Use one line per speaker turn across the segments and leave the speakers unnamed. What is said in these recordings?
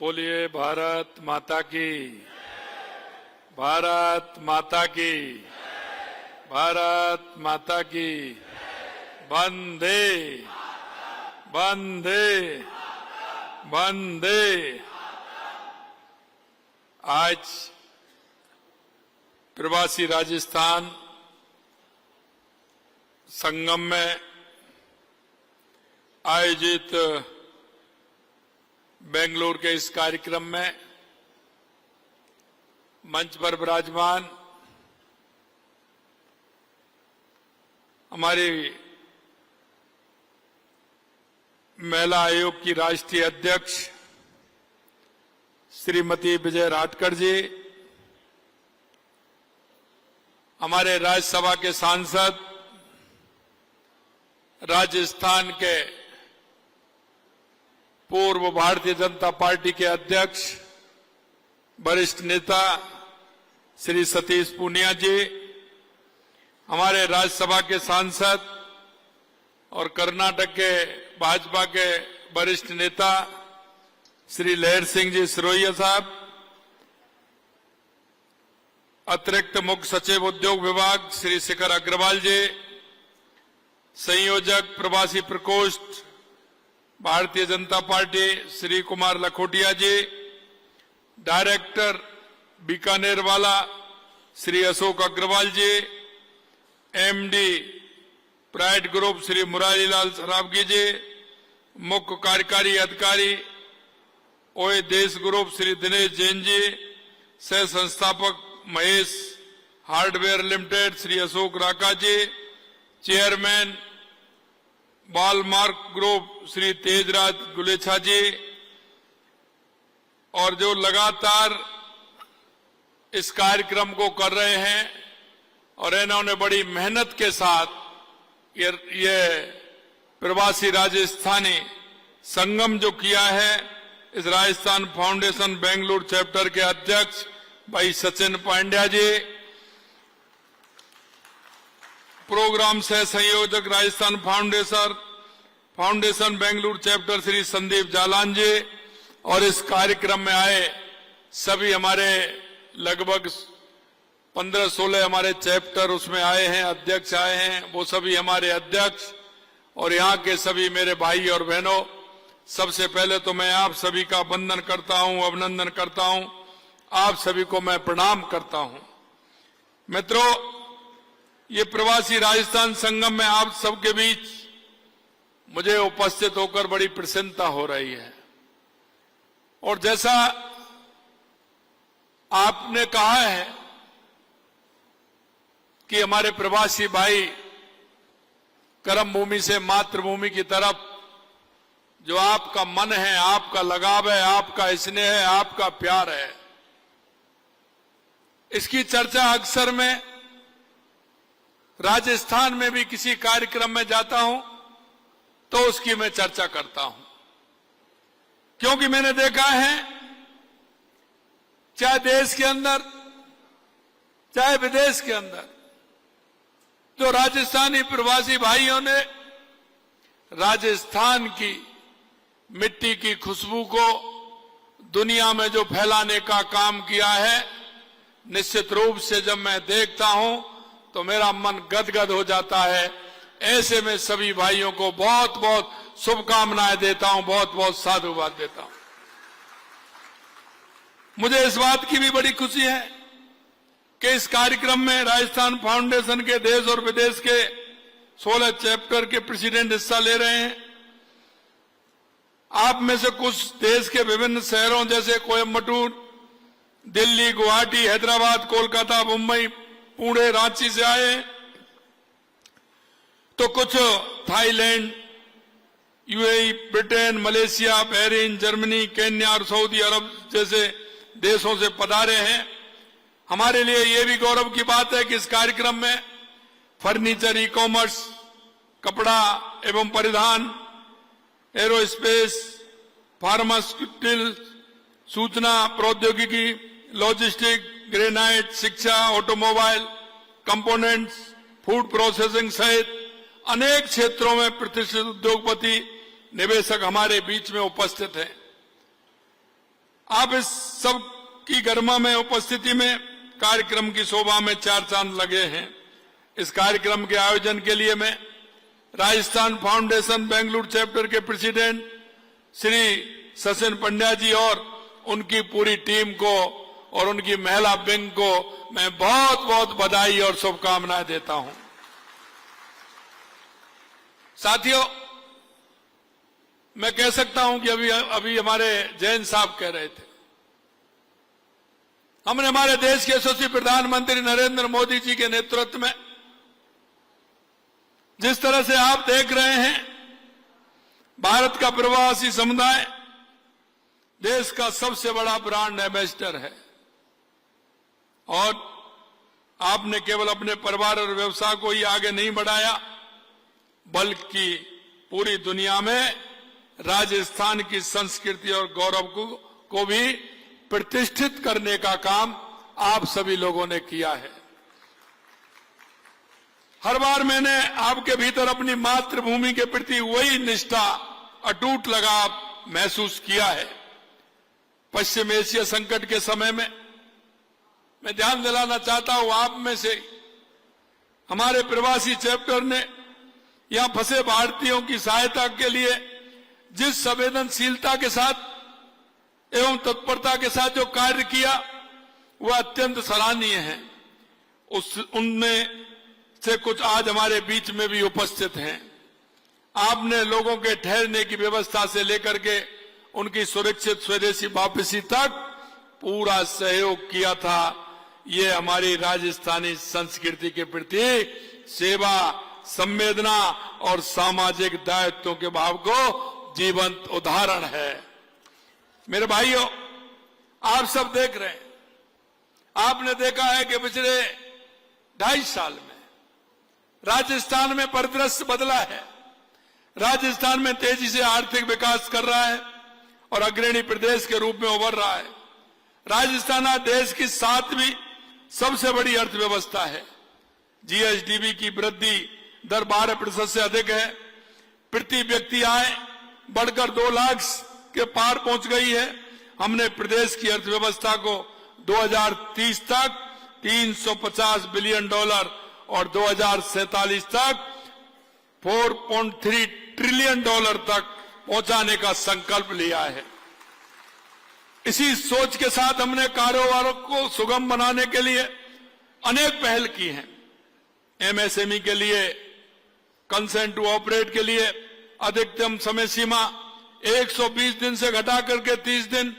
बोलिए भारत माता की, भारत माता की, भारत माता की। वंदे वंदे वंदे। आज प्रवासी राजस्थान संगम में आयोजित बेंगलुरु के इस कार्यक्रम में मंच पर विराजमान हमारी महिला आयोग की राष्ट्रीय अध्यक्ष श्रीमती विजय राठकर जी, हमारे राज्यसभा के सांसद, राजस्थान के पूर्व भारतीय जनता पार्टी के अध्यक्ष वरिष्ठ नेता श्री सतीश पूनिया जी, हमारे राज्यसभा के सांसद और कर्नाटक के भाजपा के वरिष्ठ नेता श्री लहर सिंह जी सिरोहिया साहब, अतिरिक्त मुख्य सचिव उद्योग विभाग श्री शिखर अग्रवाल जी, संयोजक प्रवासी प्रकोष्ठ भारतीय जनता पार्टी श्री कुमार लखोटिया जी, डायरेक्टर बीकानेर वाला Shri Ashok Agarwal ji, MD Pride Group Shri Murarilal Saraogi ji, मुख्य कार्यकारी अधिकारी ओए देश ग्रुप श्री दिनेश जैन जी, सह संस्थापक Mahesh Hardware Limited Shri Ashok Raka ji, chairman Balmark Group Shri Tejraj Gulechha ji, और जो लगातार इस कार्यक्रम को कर रहे हैं और इन्होंने बड़ी मेहनत के साथ ये प्रवासी राजस्थानी संगम जो किया है, इस राजस्थान फाउंडेशन बेंगलुरु चैप्टर के अध्यक्ष भाई सचिन पांड्या जी, प्रोग्राम सह संयोजक राजस्थान फाउंडेशन बेंगलुरु चैप्टर श्री संदीप जालान जी, और इस कार्यक्रम में आए सभी हमारे लगभग 15-16 हमारे चैप्टर उसमें आए हैं, अध्यक्ष आए हैं, वो सभी हमारे अध्यक्ष और यहाँ के सभी मेरे भाई और बहनों, सबसे पहले तो मैं आप सभी का वंदन करता हूँ, अभिनंदन करता हूँ, आप सभी को मैं प्रणाम करता हूँ। मित्रों, ये प्रवासी राजस्थान संगम में आप सबके बीच मुझे उपस्थित होकर बड़ी प्रसन्नता हो रही है। और जैसा आपने कहा है कि हमारे प्रवासी भाई कर्म भूमि से मातृभूमि की तरफ जो आपका मन है, आपका लगाव है, आपका स्नेह है, आपका प्यार है, इसकी चर्चा अक्सर मैं राजस्थान में भी किसी कार्यक्रम में जाता हूं तो उसकी मैं चर्चा करता हूं, क्योंकि मैंने देखा है चाहे देश के अंदर चाहे विदेश के अंदर जो राजस्थानी प्रवासी भाइयों ने राजस्थान की मिट्टी की खुशबू को दुनिया में जो फैलाने का काम किया है, निश्चित रूप से जब मैं देखता हूं तो मेरा मन गदगद हो जाता है। ऐसे में सभी भाइयों को बहुत बहुत शुभकामनाएं देता हूं, बहुत बहुत साधुवाद देता हूं। मुझे इस बात की भी बड़ी खुशी है कि इस कार्यक्रम में राजस्थान फाउंडेशन के देश और विदेश के 16 चैप्टर के प्रेसिडेंट हिस्सा ले रहे हैं। आप में से कुछ देश के विभिन्न शहरों जैसे कोयम्बटूर, दिल्ली, गुवाहाटी, हैदराबाद, कोलकाता, मुंबई, पुणे, रांची से आए, तो कुछ Thailand, UAE, Britain, Malaysia, Bahrain, Germany, Kenya और सऊदी अरब जैसे देशों से पधारे हैं। हमारे लिए ये भी गौरव की बात है कि इस कार्यक्रम में फर्नीचर, ई कॉमर्स, कपड़ा एवं परिधान, एरोस्पेस, फार्मास्यूटिकल, सूचना प्रौद्योगिकी, लॉजिस्टिक, ग्रेनाइट, शिक्षा, ऑटोमोबाइल, कंपोनेंट्स, फूड प्रोसेसिंग सहित अनेक क्षेत्रों में प्रतिष्ठित उद्योगपति, निवेशक हमारे बीच में उपस्थित हैं। आप इस सब की गरिमा में उपस्थिति में कार्यक्रम की शोभा में चार चांद लगे हैं। इस कार्यक्रम के आयोजन के लिए मैं राजस्थान फाउंडेशन बेंगलुरु चैप्टर के प्रेसिडेंट श्री सचिन पंड्या जी और उनकी पूरी टीम को और उनकी महिला विंग को मैं बहुत बहुत बधाई और शुभकामनाएं देता हूं। साथियों, मैं कह सकता हूं कि अभी हमारे जैन साहब कह रहे थे, हमने हमारे देश के यशस्वी प्रधानमंत्री नरेंद्र मोदी जी के नेतृत्व में जिस तरह से आप देख रहे हैं, भारत का प्रवासी समुदाय देश का सबसे बड़ा ब्रांड एम्बेसडर है और आपने केवल अपने परिवार और व्यवसाय को ही आगे नहीं बढ़ाया, बल्कि पूरी दुनिया में राजस्थान की संस्कृति और गौरव को भी प्रतिष्ठित करने का काम आप सभी लोगों ने किया है। हर बार मैंने आपके भीतर अपनी मातृभूमि के प्रति वही निष्ठा, अटूट लगाव महसूस किया है। पश्चिम एशिया संकट के समय में मैं ध्यान दिलाना चाहता हूं, आप में से हमारे प्रवासी चैप्टर ने यहां फंसे भारतीयों की सहायता के लिए जिस संवेदनशीलता के साथ एवं तत्परता के साथ जो कार्य किया, वह अत्यंत सराहनीय है। उनमें से कुछ आज हमारे बीच में भी उपस्थित हैं। आपने लोगों के ठहरने की व्यवस्था से लेकर के उनकी सुरक्षित स्वदेशी वापसी तक पूरा सहयोग किया था। ये हमारी राजस्थानी संस्कृति के प्रति सेवा, संवेदना और सामाजिक दायित्वों के भाव को जीवंत उदाहरण है। मेरे भाइयों, आप सब देख रहे हैं, आपने देखा है कि पिछले 2.5 साल में राजस्थान में परिदृश्य बदला है। राजस्थान में तेजी से आर्थिक विकास कर रहा है और अग्रणी प्रदेश के रूप में उभर रहा है। राजस्थान आज देश की 7वीं सबसे बड़ी अर्थव्यवस्था है। जीएसडीपी की वृद्धि दर 12% से अधिक है। प्रति व्यक्ति आय बढ़कर 2 लाख के पार पहुंच गई है। हमने प्रदेश की अर्थव्यवस्था को 2030 तक $350 बिलियन और 2047 तक $4.3 ट्रिलियन तक पहुंचाने का संकल्प लिया है। इसी सोच के साथ हमने कारोबार को सुगम बनाने के लिए अनेक पहल की हैं। एमएसएमई के लिए कंसेंट टू ऑपरेट के लिए अधिकतम समय सीमा 120 दिन से घटा करके 30 दिन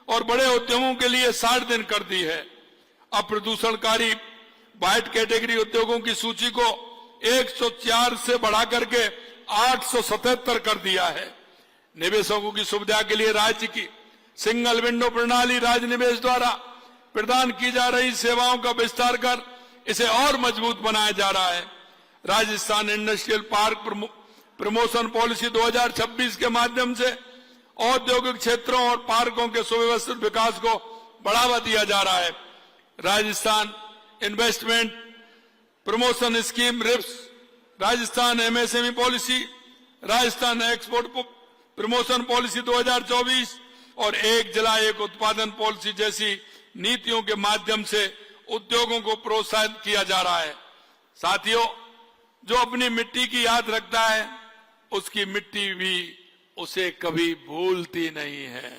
और बड़े उद्यमों के लिए 60 दिन कर दी है। अप्रदूषणकारी व्हाइट कैटेगरी उद्योगों की सूची को 104 से बढ़ा करके 877 कर दिया है। निवेशकों की सुविधा के लिए राज्य की सिंगल विंडो प्रणाली राज्य निवेश द्वारा प्रदान की जा रही सेवाओं का विस्तार कर इसे और मजबूत बनाया जा रहा है। Rajasthan industrial park promotion policy 2026 के माध्यम से औद्योगिक क्षेत्रों और पार्कों के सुव्यवस्थित विकास को बढ़ावा दिया जा रहा है। Rajasthan investment promotion scheme RIPS, Rajasthan MSME policy, Rajasthan export promotion policy 2024 और एक जिला एक उत्पादन पॉलिसी जैसी नीतियों के माध्यम से उद्योगों को प्रोत्साहित किया जा रहा है। साथियों, जो अपनी मिट्टी की याद रखता है, उसकी मिट्टी भी उसे कभी भूलती नहीं है।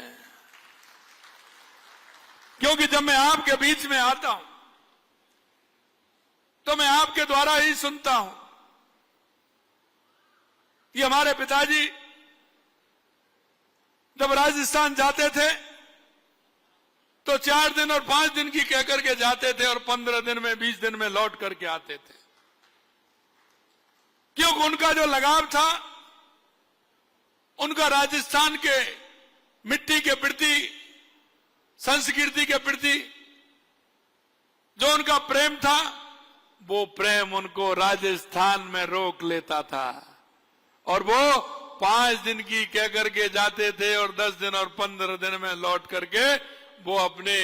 क्योंकि जब मैं आपके बीच में आता हूं तो मैं आपके द्वारा ही सुनता हूं कि हमारे पिताजी जब राजस्थान जाते थे तो 4 दिन और 5 दिन की कहकर के जाते थे और 15 दिन में 20 दिन में लौट करके आते थे। क्योंकि उनका जो लगाव था, उनका राजस्थान के मिट्टी के प्रति, संस्कृति के प्रति जो उनका प्रेम था, वो प्रेम उनको राजस्थान में रोक लेता था और वो 5 दिन की कह करके जाते थे और 10 दिन और 15 दिन में लौट करके वो अपने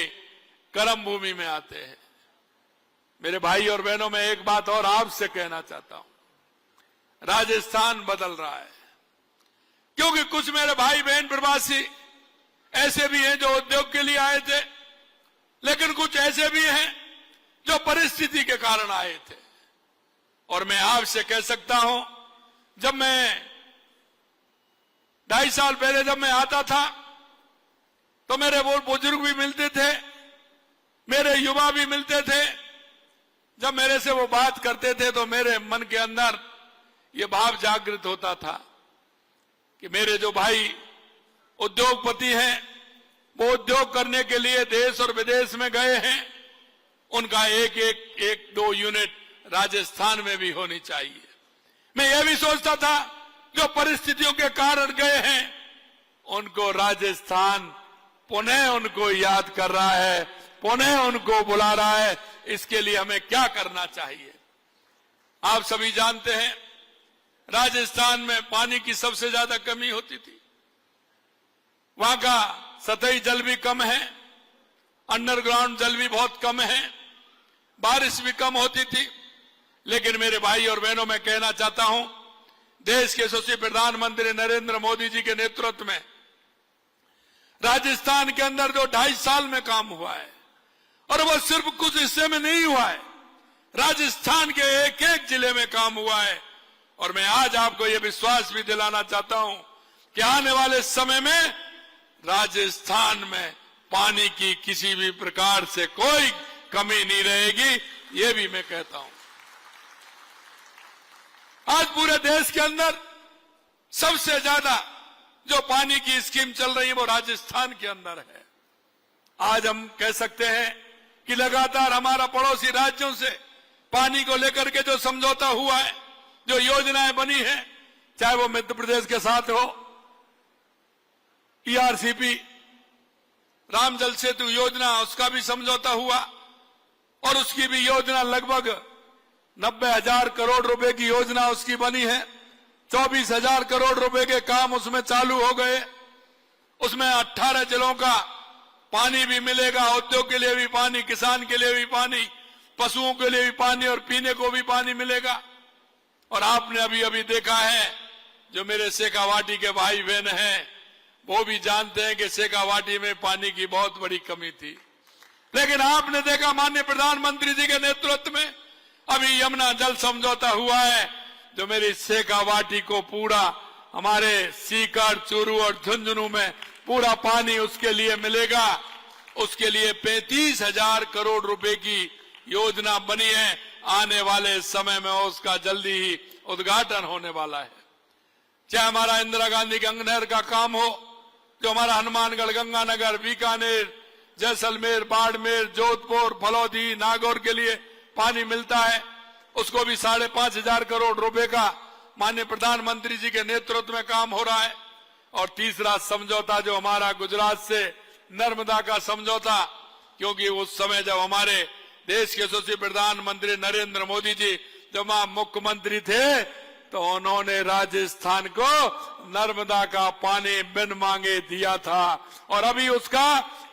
कर्म भूमि में आते हैं। मेरे भाई और बहनों, मैं एक बात और आपसे कहना चाहता हूं, राजस्थान बदल रहा है। क्योंकि कुछ मेरे भाई बहन प्रवासी ऐसे भी हैं जो उद्योग के के लिए आए थे, लेकिन कुछ ऐसे भी हैं जो परिस्थिति के कारण आए थे। और मैं आपसे कह सकता हूं, जब मैं 2.5 साल पहले जब मैं आता था तो मेरे वो बुजुर्ग भी मिलते थे, मेरे युवा भी मिलते थे। जब मेरे से वो बात करते थे तो मेरे मन के अंदर ये भाव जागृत होता था कि मेरे जो भाई उद्योगपति हैं, वो उद्योग करने के लिए देश और विदेश में गए हैं, उनका एक दो यूनिट राजस्थान में भी होनी चाहिए। मैं ये भी सोचता था जो परिस्थितियों के कारण गए हैं, उनको राजस्थान पुनः उनको याद कर रहा है, पुनः उनको बुला रहा है। इसके लिए हमें क्या करना चाहिए? आप सभी जानते हैं, राजस्थान में पानी की सबसे ज्यादा कमी होती थी। वहां का सतही जल भी कम है, अंडरग्राउंड जल भी बहुत कम है, बारिश भी कम होती थी। लेकिन मेरे भाई और बहनों, मैं कहना चाहता हूं, देश के यशस्वी प्रधानमंत्री नरेंद्र मोदी जी के नेतृत्व में राजस्थान के अंदर जो 2.5 साल में काम हुआ है, और वो सिर्फ कुछ हिस्से में नहीं हुआ है, राजस्थान के एक एक जिले में काम हुआ है। और मैं आज आपको ये विश्वास भी दिलाना चाहता हूं कि आने वाले समय में राजस्थान में पानी की किसी भी प्रकार से कोई कमी नहीं रहेगी, ये भी मैं कहता हूं। आज पूरे देश के अंदर सबसे ज्यादा जो पानी की स्कीम चल रही है वो राजस्थान के अंदर है। आज हम कह सकते हैं कि लगातार हमारा पड़ोसी राज्यों से पानी को लेकर के जो समझौता हुआ है, जो योजनाएं बनी है, चाहे वो मध्य प्रदेश के साथ हो, ERCP राम जल सेतु योजना, उसका भी समझौता हुआ, और उसकी भी योजना लगभग 90,000 करोड़ रुपए की योजना उसकी बनी है। 24,000 करोड़ रुपए के काम उसमें चालू हो गए। उसमें 18 जिलों का पानी भी मिलेगा, उद्योग के लिए भी पानी, किसान के लिए भी पानी, पशुओं के लिए भी पानी और पीने को भी पानी मिलेगा। और आपने अभी अभी देखा है, जो मेरे शेखावाटी के भाई बहन हैं वो भी जानते हैं कि शेखावाटी में पानी की बहुत बड़ी कमी थी। लेकिन आपने देखा माननीय प्रधानमंत्री जी के नेतृत्व में अभी यमुना जल समझौता हुआ है, जो मेरी शेखावाटी को पूरा, हमारे सीकर, चूरू और झुंझुनू में पूरा पानी उसके लिए मिलेगा। उसके लिए 35,000 करोड़ रुपए की योजना बनी है। आने वाले समय में उसका जल्दी ही उद्घाटन होने वाला है। चाहे हमारा इंदिरा गांधी गंगा नहर का काम हो, जो हमारा हनुमानगढ़, गंगानगर, बीकानेर, जैसलमेर, बाड़मेर, जोधपुर, फलौदी, नागौर के लिए पानी मिलता है, उसको भी 5,500 करोड़ रुपए का माननीय प्रधानमंत्री जी के नेतृत्व में काम हो रहा है। और तीसरा समझौता जो हमारा गुजरात से नर्मदा का समझौता, क्योंकि उस समय जब हमारे देश के यशस्वी प्रधानमंत्री नरेंद्र मोदी जी जब वहां मुख्यमंत्री थे, तो उन्होंने राजस्थान को नर्मदा का पानी बिन मांगे दिया था। और अभी उसका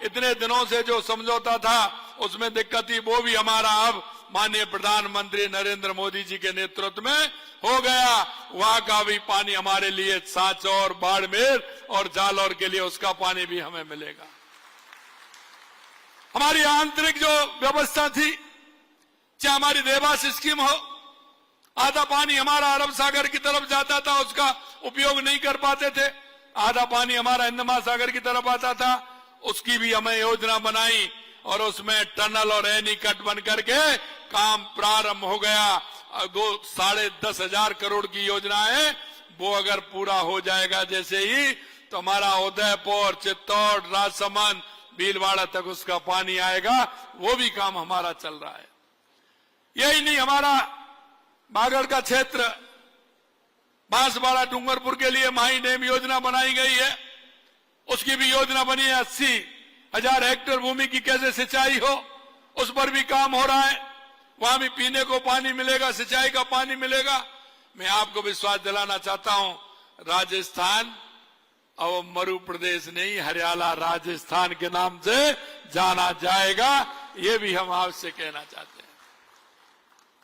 इतने दिनों से जो समझौता था उसमें दिक्कत थी, वो भी हमारा अब माननीय प्रधानमंत्री नरेंद्र मोदी जी के नेतृत्व में हो गया। वहां का भी पानी हमारे लिए सांचौर, बाड़मेर और जालौर के लिए उसका पानी भी हमें मिलेगा। हमारी आंतरिक जो व्यवस्था थी, चाहे हमारी देवास स्कीम हो, आधा पानी हमारा अरब सागर की तरफ जाता था, उसका उपयोग नहीं कर पाते थे। आधा पानी हमारा हिंद महासागर की तरफ आता था, उसकी भी हमें योजना बनाई और उसमें टनल और एनीकट बन करके काम प्रारंभ हो गया। 10,500 करोड़ की योजना है, वो अगर पूरा हो जाएगा जैसे ही, तो हमारा उदयपुर, चित्तौड़, राजसमंद, भीलवाड़ा तक उसका पानी आएगा। वो भी काम हमारा चल रहा है। यही नहीं, हमारा बागड़ का क्षेत्र, बांसवाड़ा, डूंगरपुर के लिए माही डैम योजना बनाई गई है, उसकी भी योजना बनी है। 80,000 हेक्टेयर भूमि की कैसे सिंचाई हो, उस पर भी काम हो रहा है। वहां भी पीने को पानी मिलेगा, सिंचाई का पानी मिलेगा। मैं आपको विश्वास दिलाना चाहता हूं, राजस्थान अब मरु प्रदेश नहीं, हरियाणा राजस्थान के नाम से जाना जाएगा। ये भी हम आपसे कहना चाहते हैं।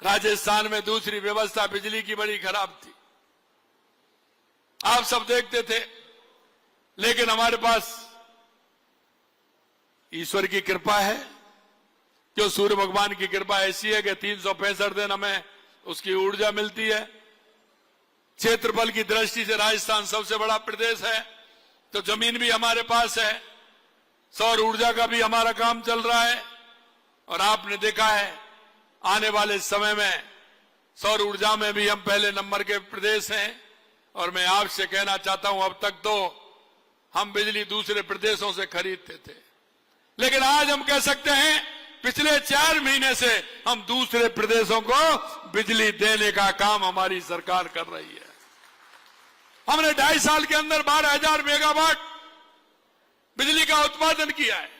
राजस्थान में दूसरी व्यवस्था बिजली की बड़ी खराब थी, आप सब देखते थे। लेकिन हमारे पास ईश्वर की कृपा है, क्यों सूर्य भगवान की कृपा ऐसी है कि 365 दिन हमें उसकी ऊर्जा मिलती है। क्षेत्रफल की दृष्टि से राजस्थान सबसे बड़ा प्रदेश है, तो जमीन भी हमारे पास है, सौर ऊर्जा का भी हमारा काम चल रहा है। और आपने देखा है आने वाले समय में सौर ऊर्जा में भी हम पहले नंबर के प्रदेश हैं। और मैं आपसे कहना चाहता हूं, अब तक तो हम बिजली दूसरे प्रदेशों से खरीदते थे, लेकिन आज हम कह सकते हैं पिछले 4 महीने से हम दूसरे प्रदेशों को बिजली देने का काम हमारी सरकार कर रही है। हमने 2.5 साल के अंदर 12,000 मेगावाट बिजली का उत्पादन किया है।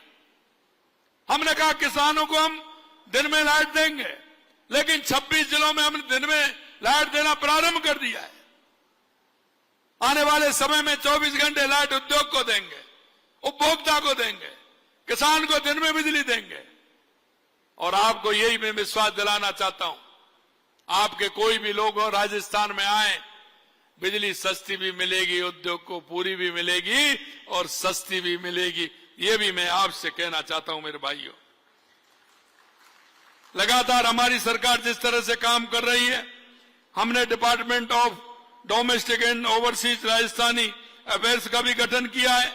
हमने कहा किसानों को हम दिन में लाइट देंगे, लेकिन 26 जिलों में हमने दिन में लाइट देना प्रारंभ कर दिया है। आने वाले समय में 24 घंटे लाइट उद्योग को देंगे, उपभोक्ता को देंगे, किसान को दिन में बिजली देंगे। और आपको यही मैं विश्वास दिलाना चाहता हूं, आपके कोई भी लोग हो राजस्थान में आए, बिजली सस्ती भी मिलेगी, उद्योग को पूरी भी मिलेगी और सस्ती भी मिलेगी। ये भी मैं आपसे कहना चाहता हूं मेरे भाइयों। लगातार हमारी सरकार जिस तरह से काम कर रही है, हमने department of domestic and overseas Rajasthani affairs का भी गठन किया है।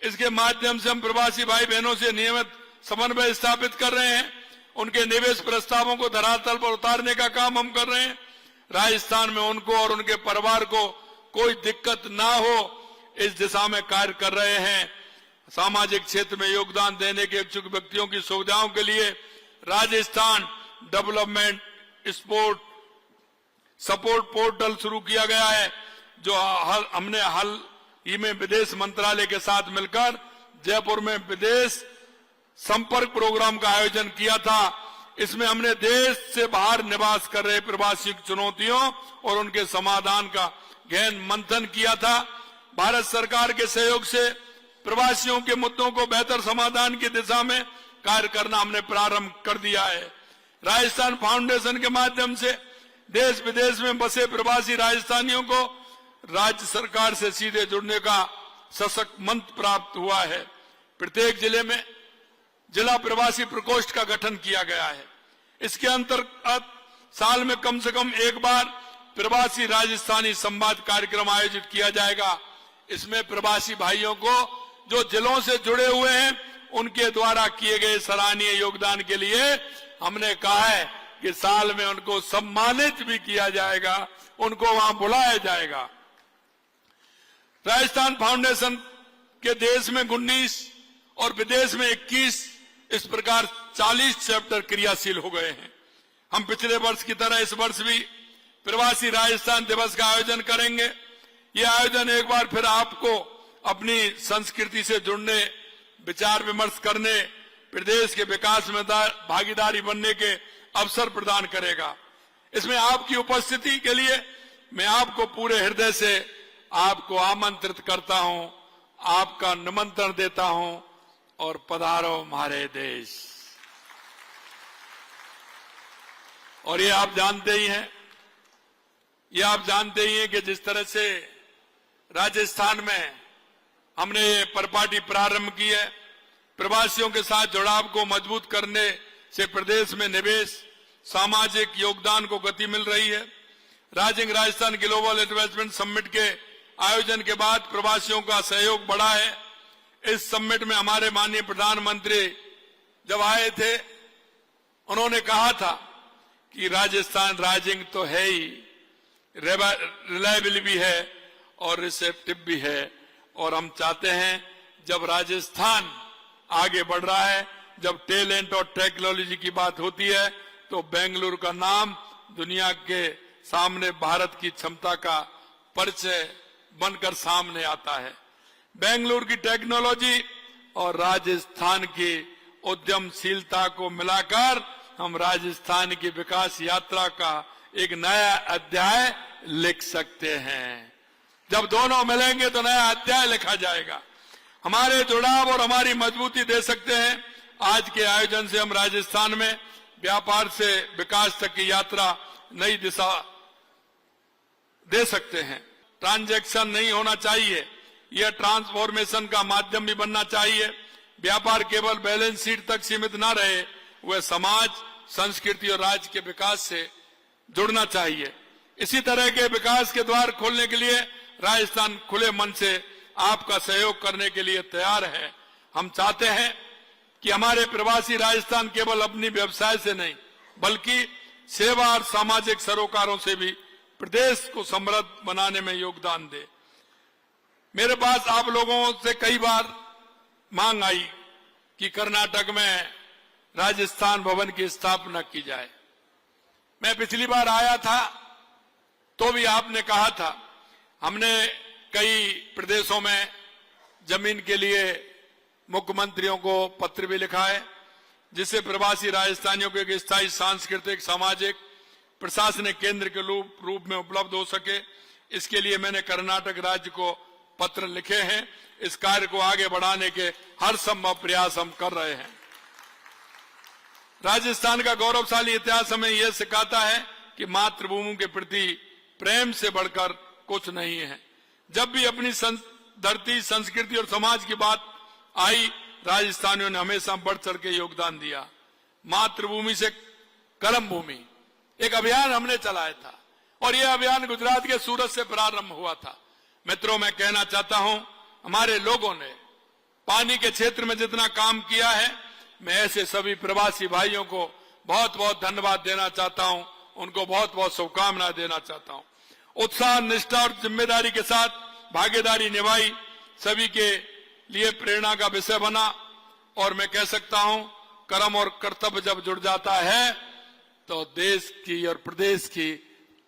इसके माध्यम से हम प्रवासी भाई बहनों से नियमित समन्वय स्थापित कर रहे हैं। उनके निवेश प्रस्तावों को धरातल पर उतारने का काम हम कर रहे हैं। राजस्थान में उनको और उनके परिवार को कोई दिक्कत ना हो, इस दिशा में कार्य कर रहे हैं। सामाजिक क्षेत्र में योगदान देने के इच्छुक व्यक्तियों की सुविधाओं के लिए Rajasthan development sport support portal शुरू किया गया है, जो हमने हाल ही में विदेश मंत्रालय के साथ मिलकर जयपुर में विदेश संपर्क प्रोग्राम का आयोजन किया था। इसमें हमने देश से बाहर निवास कर रहे प्रवासी चुनौतियों और उनके समाधान का गहन मंथन किया था। भारत सरकार के सहयोग से प्रवासियों के मुद्दों को बेहतर समाधान की दिशा में कार्य करना हमने प्रारंभ कर दिया है। राजस्थान फाउंडेशन के माध्यम से देश विदेश में बसे प्रवासी राजस्थानियों को राज्य सरकार से सीधे जुड़ने का सशक्त मंच प्राप्त हुआ है। प्रत्येक जिले में जिला प्रवासी प्रकोष्ठ का गठन किया गया है। इसके अंतर्गत साल में कम से कम एक बार प्रवासी राजस्थानी संवाद कार्यक्रम आयोजित किया जाएगा। इसमें प्रवासी भाइयों को जो जिलों से जुड़े हुए हैं, उनके द्वारा किए गए सराहनीय योगदान के लिए हमने कहा है कि साल में उनको सम्मानित भी किया जाएगा, उनको वहां बुलाया जाएगा। राजस्थान फाउंडेशन के देश में 19 और विदेश में 21 इस प्रकार 40 चैप्टर क्रियाशील हो गए हैं। हम पिछले वर्ष की तरह इस वर्ष भी प्रवासी राजस्थान दिवस का आयोजन करेंगे। यह आयोजन एक बार फिर आपको अपनी संस्कृति से जुड़ने, विचार विमर्श करने, प्रदेश के विकास में भागीदारी बनने के अवसर प्रदान करेगा। इसमें आपकी उपस्थिति के लिए मैं आपको पूरे हृदय से आपको आमंत्रित करता हूं, आपका निमंत्रण देता हूं और पधारो हमारे देश। और ये आप जानते ही हैं, कि जिस तरह से राजस्थान में हमने ये परिपाटी प्रारंभ की है, प्रवासियों के साथ जुड़ाव को मजबूत करने से प्रदेश में निवेश, सामाजिक योगदान को गति मिल रही है। Rising Rajasthan global investment summit के आयोजन के बाद प्रवासियों का सहयोग बढ़ा है। इस समिट में हमारे माननीय प्रधानमंत्री जब आए थे, उन्होंने कहा था कि राजस्थान राइजिंग तो है ही, रिलायबल भी है और रिसेप्टिव भी है। और हम चाहते हैं जब राजस्थान आगे बढ़ रहा है, जब टैलेंट और टेक्नोलॉजी की बात होती है, तो बेंगलुरु का नाम दुनिया के सामने भारत की क्षमता का परिचय बनकर सामने आता है। बेंगलुरु की टेक्नोलॉजी और राजस्थान की उद्यमशीलता को मिलाकर हम राजस्थान की विकास यात्रा का एक नया अध्याय लिख सकते हैं। जब दोनों मिलेंगे तो नया अध्याय लिखा जाएगा। हमारे जुड़ाव और हमारी मजबूती दे सकते हैं। आज के आयोजन से हम राजस्थान में व्यापार से विकास तक की यात्रा नई दिशा दे सकते हैं। ट्रांजैक्शन नहीं होना चाहिए, यह ट्रांसफॉर्मेशन का माध्यम भी बनना चाहिए। व्यापार केवल बैलेंस शीट तक सीमित न रहे, वह समाज, संस्कृति और राज्य के विकास से जुड़ना चाहिए। इसी तरह के विकास के द्वार खोलने के लिए राजस्थान खुले मन से आपका सहयोग करने के लिए तैयार है। हम चाहते हैं कि हमारे प्रवासी राजस्थान केवल अपनी व्यवसाय से नहीं बल्कि सेवा और सामाजिक सरोकारों से भी प्रदेश को समृद्ध बनाने में योगदान दे। मेरे पास आप लोगों से कई बार मांग आई कि कर्नाटक में राजस्थान भवन की स्थापना की जाए। मैं पिछली बार आया था तो भी आपने कहा था। हमने कई प्रदेशों में जमीन के लिए मुख्यमंत्रियों को पत्र भी लिखा है, जिससे प्रवासी राजस्थानियों को एक स्थायी सांस्कृतिक, सामाजिक, प्रशासनिक केंद्र के रूप में उपलब्ध हो सके। इसके लिए मैंने कर्नाटक राज्य को पत्र लिखे हैं। इस कार्य को आगे बढ़ाने के हर संभव प्रयास हम कर रहे हैं। राजस्थान का गौरवशाली इतिहास हमें यह सिखाता है कि मातृभूमि के प्रति प्रेम से बढ़कर कुछ नहीं है। जब भी अपनी धरती, संस्कृति और समाज की बात आई, राजस्थानियों ने हमेशा बढ़ चढ़ के योगदान दिया। मातृभूमि से कर्म भूमि एक अभियान हमने चलाया था और यह अभियान गुजरात के सूरत से प्रारंभ हुआ था। मित्रों, मैं कहना चाहता हूं, हमारे लोगों ने पानी के क्षेत्र में जितना काम किया है, मैं ऐसे सभी प्रवासी भाइयों को बहुत बहुत धन्यवाद देना चाहता हूं, उनको बहुत बहुत शुभकामनाएं देना चाहता हूं। उत्साह, निष्ठा और जिम्मेदारी के साथ भागीदारी निभाई सभी के लिए प्रेरणा का विषय बना। और मैं कह सकता हूं, कर्म और कर्तव्य जब जुड़ जाता है तो देश की और प्रदेश की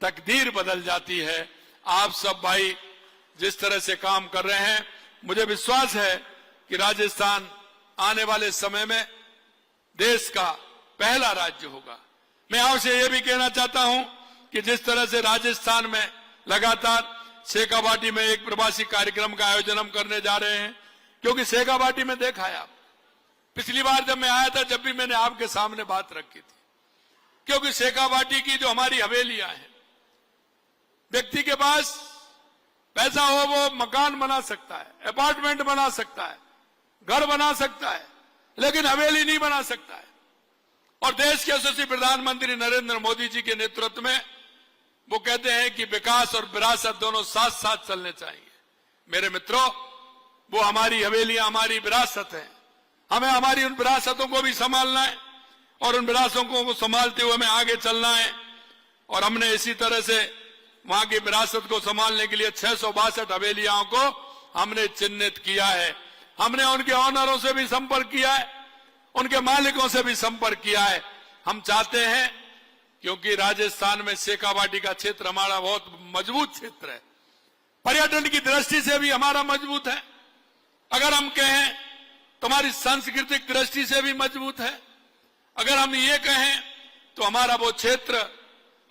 तकदीर बदल जाती है। आप सब भाई जिस तरह से काम कर रहे हैं, मुझे विश्वास है कि राजस्थान आने वाले समय में देश का पहला राज्य होगा। मैं आपसे यह भी कहना चाहता हूं कि जिस तरह से राजस्थान में लगातार शेखावाटी में एक प्रवासी कार्यक्रम का आयोजन हम करने जा रहे हैं, क्योंकि शेखावाटी में देखा है आप, पिछली बार जब मैं आया था, जब भी मैंने आपके सामने बात रखी थी, क्योंकि शेखावाटी की जो हमारी हवेलियां हैं, व्यक्ति के पास पैसा हो वो मकान बना सकता है, अपार्टमेंट बना सकता है, घर बना सकता है, लेकिन हवेली नहीं बना सकता है। और देश के यशस्वी प्रधानमंत्री नरेंद्र मोदी जी के नेतृत्व में वो कहते हैं कि विकास और विरासत दोनों साथ साथ चलने चाहिए। मेरे मित्रों, वो हमारी हवेलियां हमारी विरासत है। हमें हमारी उन विरासतों को भी संभालना है और उन विरासतों को संभालते हुए हमें आगे चलना है। और हमने इसी तरह से वहां की विरासत को संभालने के लिए 662 हवेलियां को हमने चिन्हित किया है। हमने उनके ऑनरों से भी संपर्क किया है, उनके मालिकों से भी संपर्क किया है। हम चाहते हैं, क्योंकि राजस्थान में शेखावाटी का क्षेत्र हमारा बहुत मजबूत क्षेत्र है, पर्यटन की दृष्टि से भी हमारा मजबूत है, अगर हम कहें तो हमारी सांस्कृतिक दृष्टि से भी मजबूत है, अगर हम ये कहें तो हमारा वो क्षेत्र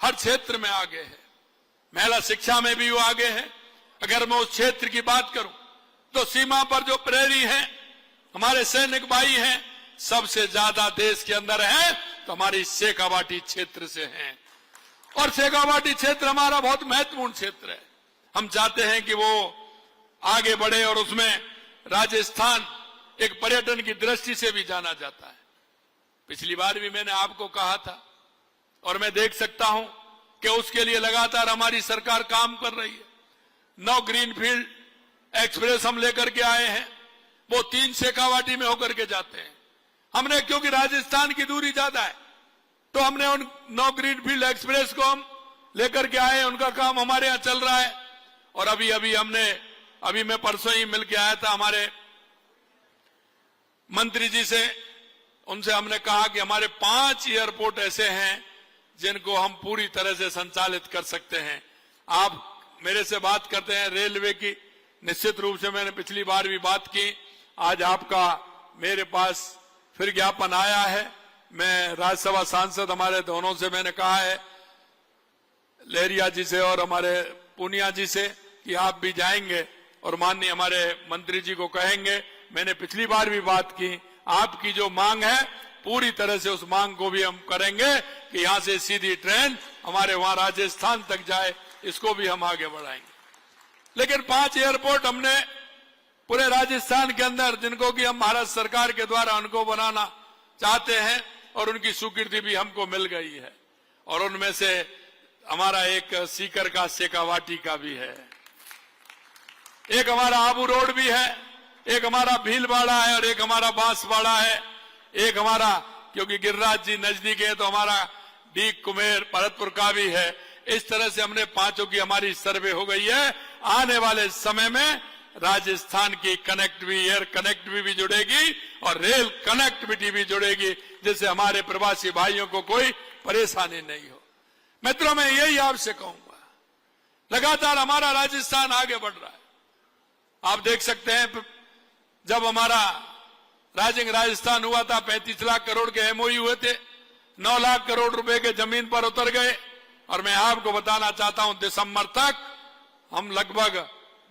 हर क्षेत्र में आगे है। महिला शिक्षा में भी वो आगे है। अगर मैं उस क्षेत्र की बात करूं तो सीमा पर जो प्रहरी हैं, हमारे सैनिक भाई हैं, सबसे ज्यादा देश के अंदर है तो हमारी शेखावाटी क्षेत्र से हैं। और शेखावाटी क्षेत्र हमारा बहुत महत्वपूर्ण क्षेत्र है। हम चाहते हैं कि वो आगे बढ़े और उसमें राजस्थान एक पर्यटन की दृष्टि से भी जाना जाता है। पिछली बार भी मैंने आपको कहा था और मैं देख सकता हूं कि उसके लिए लगातार हमारी सरकार काम कर रही है। 9 ग्रीनफील्ड एक्सप्रेस हम लेकर के आए हैं, वो 3 शेखावाटी में होकर के जाते हैं। हमने, क्योंकि राजस्थान की दूरी ज्यादा है, तो हमने उन 9 ग्रीनफील्ड एक्सप्रेस को हम लेकर के आए। उनका काम हमारे यहां चल रहा है। और अभी मैं परसों ही मिलकर आया था हमारे मंत्री जी से। उनसे हमने कहा कि हमारे 5 एयरपोर्ट ऐसे हैं जिनको हम पूरी तरह से संचालित कर सकते हैं। आप मेरे से बात करते हैं रेलवे की, निश्चित रूप से मैंने पिछली बार भी बात की। आज आपका मेरे पास फिर ज्ञापन आया है। मैं राज्यसभा सांसद हमारे दोनों से मैंने कहा है, लहरिया जी से और हमारे पूनिया जी से, कि आप भी जाएंगे और माननीय हमारे मंत्री जी को कहेंगे। मैंने पिछली बार भी बात की, आपकी जो मांग है पूरी तरह से उस मांग को भी हम करेंगे कि यहां से सीधी ट्रेन हमारे वहां राजस्थान तक जाए, इसको भी हम आगे बढ़ाएंगे। लेकिन 5 एयरपोर्ट हमने पूरे राजस्थान के अंदर जिनको कि हम भारत सरकार के द्वारा उनको बनाना चाहते हैं और उनकी स्वीकृति भी हमको मिल गई है। और उनमें से हमारा एक सीकर का शेखावाटी का भी है, एक हमारा आबू रोड भी है, एक हमारा भीलवाड़ा है और एक हमारा बांसवाड़ा है, एक हमारा क्योंकि गिरिराज जी नजदीक है तो हमारा डीग कुमेर भरतपुर का भी है। इस तरह से हमने पांचों की हमारी सर्वे हो गई है। आने वाले समय में राजस्थान की कनेक्टिविटी, एयर कनेक्टिविटी भी जुड़ेगी और रेल कनेक्टिविटी भी जुड़ेगी, जिससे हमारे प्रवासी भाइयों को कोई परेशानी नहीं हो। मित्रों, मैं यही आपसे कहूंगा, लगातार हमारा राजस्थान आगे बढ़ रहा है। आप देख सकते हैं जब हमारा राजस्थान हुआ था 35 लाख करोड़ के एमओयू हुए थे, 9 लाख करोड़ रुपए के जमीन पर उतर गए। और मैं आपको बताना चाहता हूं दिसंबर तक हम लगभग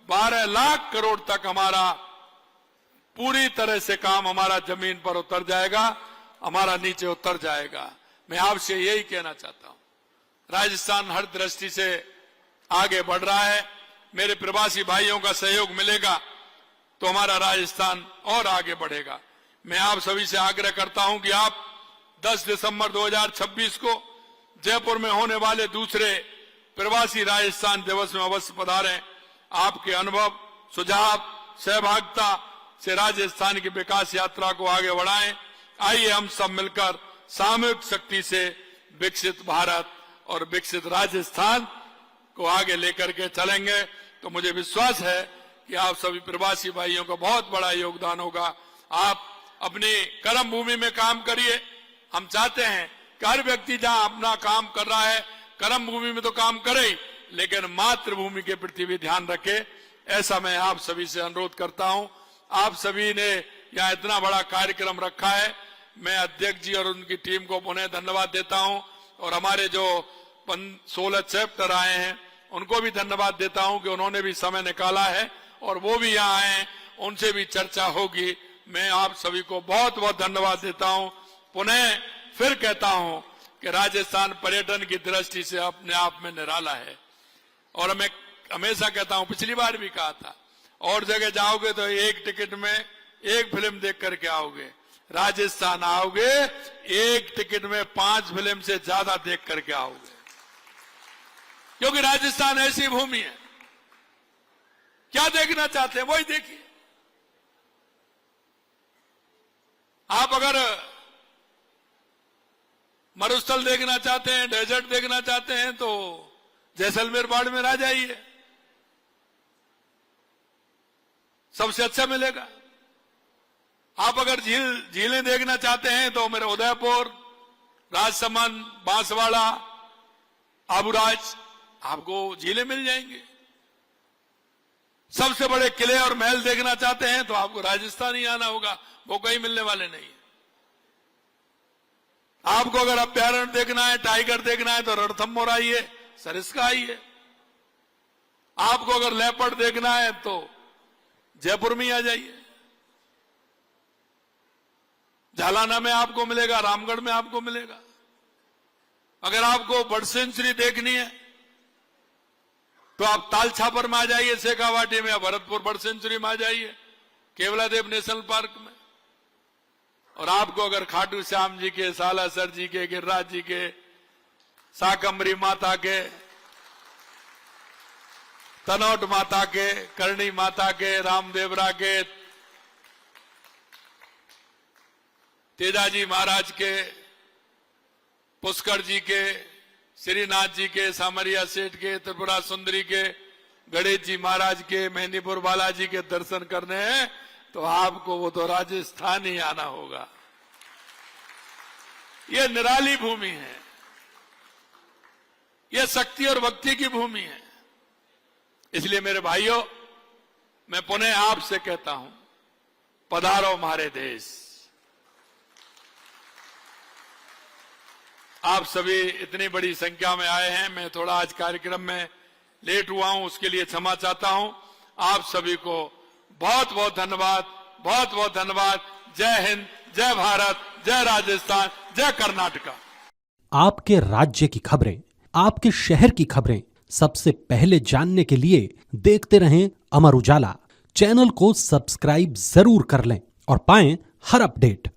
12 लाख करोड़ तक हमारा पूरी तरह से काम हमारा जमीन पर उतर जाएगा, हमारा नीचे उतर जाएगा। मैं आपसे यही कहना चाहता हूं, राजस्थान हर दृष्टि से आगे बढ़ रहा है। मेरे प्रवासी भाइयों का सहयोग मिलेगा तो हमारा राजस्थान और आगे बढ़ेगा। मैं आप सभी से आग्रह करता हूं कि आप 10 दिसंबर 2026 को जयपुर में होने वाले दूसरे प्रवासी राजस्थान दिवस में अवश्य पधारें। आपके अनुभव, सुझाव, सहभागिता से राजस्थान की विकास यात्रा को आगे बढ़ाएं। आइए हम सब मिलकर सामूहिक शक्ति से विकसित भारत और विकसित राजस्थान को आगे लेकर के चलेंगे। तो मुझे विश्वास है कि आप सभी प्रवासी भाइयों का बहुत बड़ा योगदान होगा। आप अपनी कर्म भूमि में काम करिए। हम चाहते हैं कि हर व्यक्ति जहां अपना काम कर रहा है, कर्म भूमि में तो काम करे, लेकिन मातृभूमि के प्रति भी ध्यान रखे। ऐसा मैं आप सभी से अनुरोध करता हूं। आप सभी ने यहाँ इतना बड़ा कार्यक्रम रखा है, मैं अध्यक्ष जी और उनकी टीम को पुनः धन्यवाद देता हूं। और हमारे जो 16 चैप्टर आए हैं उनको भी धन्यवाद देता हूं कि उन्होंने भी समय निकाला है और वो भी यहाँ आए, उनसे भी चर्चा होगी। मैं आप सभी को बहुत बहुत धन्यवाद देता हूं। पुनः फिर कहता हूं कि राजस्थान पर्यटन की दृष्टि से अपने आप में निराला है। और मैं हमेशा कहता हूं, पिछली बार भी कहा था, और जगह जाओगे तो एक टिकट में एक फिल्म देख करके आओगे, राजस्थान आओगे एक टिकट में 5 फिल्म से ज्यादा देख करके आओगे, क्योंकि राजस्थान ऐसी भूमि है, क्या देखना चाहते हैं वही देखिए। आप अगर मरुस्थल देखना चाहते हैं, डेजर्ट देखना चाहते हैं तो जैसलमेर बाड़मेर आ जाइए, सबसे अच्छा मिलेगा। आप अगर झीलें देखना चाहते हैं तो मेरे उदयपुर, राजसमंद, बांसवाड़ा, आबूराज, आपको झीलें मिल जाएंगी। सबसे बड़े किले और महल देखना चाहते हैं तो आपको राजस्थान ही आना होगा, वो कहीं मिलने वाले नहीं है। आपको अगर अभ्यारण्य देखना है, टाइगर देखना है तो रणथंभौर आइए, सरिस्का आइए। आपको अगर लेपर्ड देखना है तो जयपुर में आ जाइए, झालाना में आपको मिलेगा, रामगढ़ में आपको मिलेगा। अगर आपको बर्ड सेंचुरी देखनी है तो आप तालछापर में आ जाइए, शेखावाटी में, भरतपुर बर्ड सेंचुरी में आ जाइए, केवलादेव नेशनल पार्क में। और आपको अगर खाटू श्याम जी के, सालासर जी के, गिरिराज जी के, शाकंभरी माता के, तनौट माता के, करणी माता के, रामदेवरा के, तेजाजी महाराज के, पुष्कर जी के, श्रीनाथ जी के, सामरिया सेठ के, त्रिपुरा सुंदरी के, गणेश जी महाराज के, मेहंदीपुर बालाजी के दर्शन करने हैं तो आपको वो तो राजस्थान ही आना होगा। ये निराली भूमि है, ये शक्ति और भक्ति की भूमि है। इसलिए मेरे भाइयों, मैं पुनः आपसे कहता हूं, पधारो हमारे देश। आप सभी इतनी बड़ी संख्या में आए हैं, मैं थोड़ा आज कार्यक्रम में लेट हुआ हूं, उसके लिए क्षमा चाहता हूं। आप सभी को बहुत बहुत धन्यवाद, बहुत बहुत धन्यवाद। जय हिंद, जय भारत, जय राजस्थान, जय कर्नाटका।
आपके राज्य की खबरें, आपके शहर की खबरें सबसे पहले जानने के लिए देखते रहें अमर उजाला। चैनल को सब्सक्राइब जरूर कर लें और पाएं हर अपडेट।